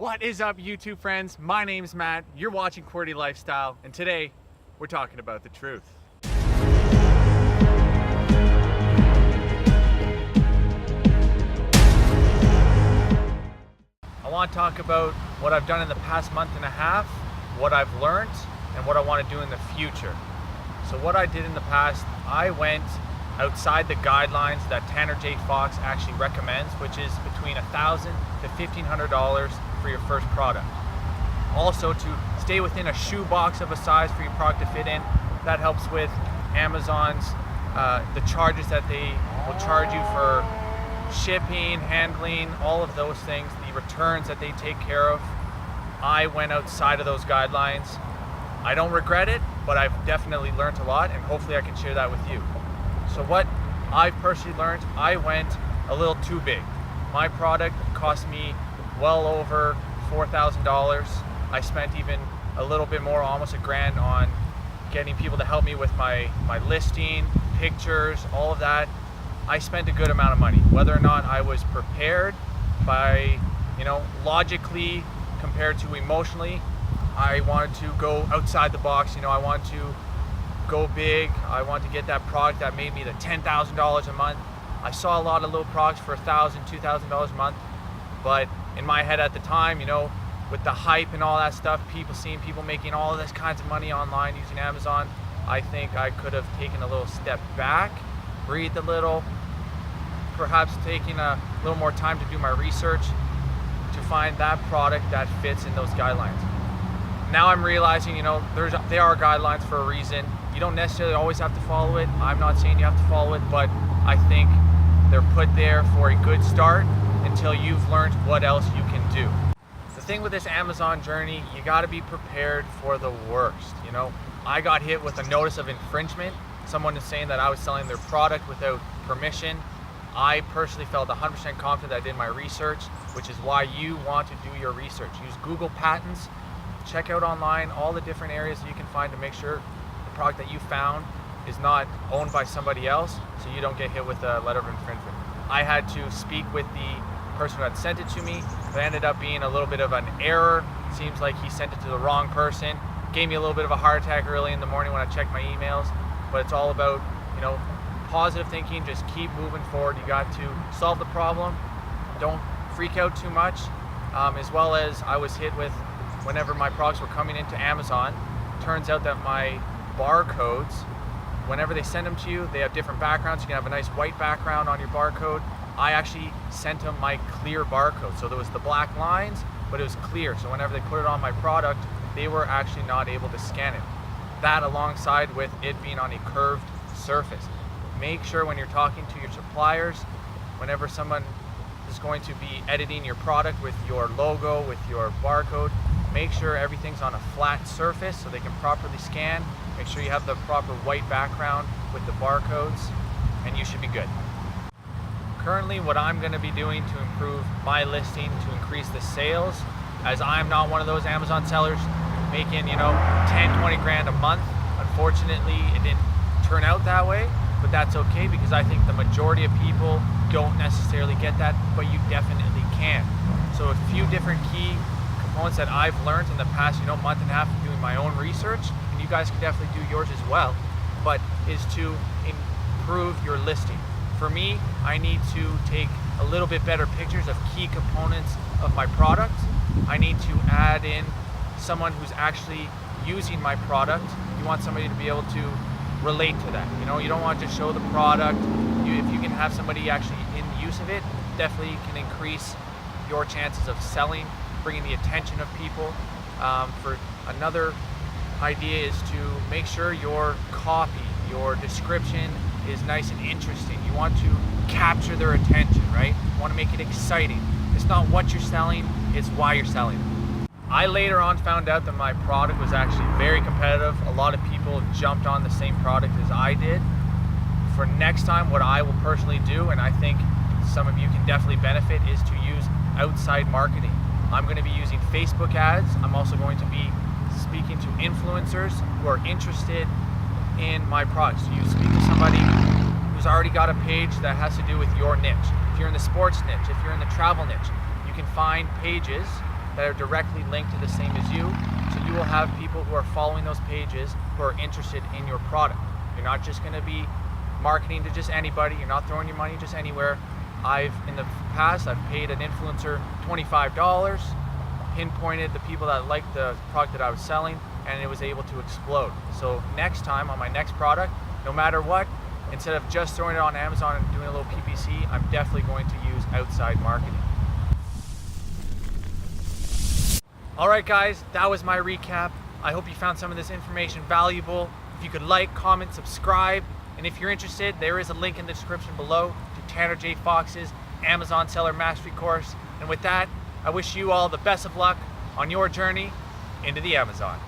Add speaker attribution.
Speaker 1: What is up, YouTube friends? My name is Matt, you're watching QWERTY Lifestyle, and today we're talking about the truth. I want to talk about what I've done in the past month and a half, what I've learned, and what I want to do in the future. So what I did in the past, I went outside the guidelines that Tanner J. Fox actually recommends, which is between $1,000 to $1,500 for your first product. Also, to stay within a shoebox of a size for your product to fit in. That helps with Amazon's, the charges that they will charge you for shipping, handling, all of those things, the returns that they take care of. I went outside of those guidelines. I don't regret it, but I've definitely learned a lot, and hopefully I can share that with you. So what I personally learned, I went a little too big. My product cost me well over $4,000. I spent even a little bit more, almost $1,000 on getting people to help me with my listing, pictures, all of that. I spent a good amount of money. Whether or not I was prepared by, logically compared to emotionally, I wanted to go outside the box. I wanted to go big. I wanted to get that product that made me the $10,000 a month. I saw a lot of little products for $1,000, $2,000 a month, but in my head at the time, with the hype and all that stuff, seeing people making all of this kinds of money online using Amazon, I think I could have taken a little step back, breathed a little, perhaps taking a little more time to do my research to find that product that fits in those guidelines. Now I'm realizing, they are guidelines for a reason. You don't necessarily always have to follow it. I'm not saying you have to follow it, but I think they're put there for a good start until you've learned what else you can do. The thing with this Amazon journey, you got to be prepared for the worst. I got hit with a notice of infringement. Someone is saying that I was selling their product without permission. I personally felt 100% confident that I did my research, which is why you want to do your research. Use Google Patents. Check out online all the different areas that you can find to make sure the product that you found is not owned by somebody else, so you don't get hit with a letter of infringement. I had to speak with the person who had sent it to me. It ended up being a little bit of an error. Seems like he sent it to the wrong person. Gave me a little bit of a heart attack early in the morning when I checked my emails, but it's all about, positive thinking. Just keep moving forward. You got to solve the problem. Don't freak out too much. As well as I was hit with, whenever my products were coming into Amazon, turns out that my barcodes, whenever they send them to you, they have different backgrounds. You can have a nice white background on your barcode. I actually sent them my clear barcode. So there was the black lines, but it was clear. So whenever they put it on my product, they were actually not able to scan it. That alongside with it being on a curved surface. Make sure when you're talking to your suppliers, whenever someone is going to be editing your product with your logo, with your barcode, make sure everything's on a flat surface so they can properly scan. Make sure you have the proper white background with the barcodes, and you should be good. Currently, what I'm going to be doing to improve my listing, to increase the sales, as I'm not one of those Amazon sellers making, 10, 20 grand a month. Unfortunately, it didn't turn out that way, but that's okay, because I think the majority of people don't necessarily get that, but you definitely can. So a few different key components that I've learned in the past, month and a half of doing my own research, and you guys can definitely do yours as well, but is to improve your listing. For me, I need to take a little bit better pictures of key components of my product. I need to add in someone who's actually using my product. You want somebody to be able to relate to that. You don't want to just show the product. If you can have somebody actually in use of it, definitely can increase your chances of selling, bringing the attention of people. For another idea is to make sure your copy, your description is nice and interesting. You want to capture their attention, right? You want to make it exciting. It's not what you're selling, it's why you're selling it. I later on found out that my product was actually very competitive. A lot of people jumped on the same product as I did. For next time, what I will personally do, and I think some of you can definitely benefit, is to use outside marketing. I'm going to be using Facebook ads. I'm also going to be speaking to influencers who are interested in my products. You speak to somebody who's already got a page that has to do with your niche. If you're in the sports niche, if you're in the travel niche, you can find pages that are directly linked to the same as you. So you will have people who are following those pages who are interested in your product. You're not just going to be marketing to just anybody. You're not throwing your money just anywhere. In the past, I've paid an influencer $25, pinpointed the people that liked the product that I was selling, and it was able to explode. So next time on my next product, no matter what, instead of just throwing it on Amazon and doing a little PPC, I'm definitely going to use outside marketing. All right, guys, that was my recap. I hope you found some of this information valuable. If you could like, comment, subscribe, and if you're interested, there is a link in the description below to Tanner J. Fox's Amazon Seller Mastery course. And with that, I wish you all the best of luck on your journey into the Amazon.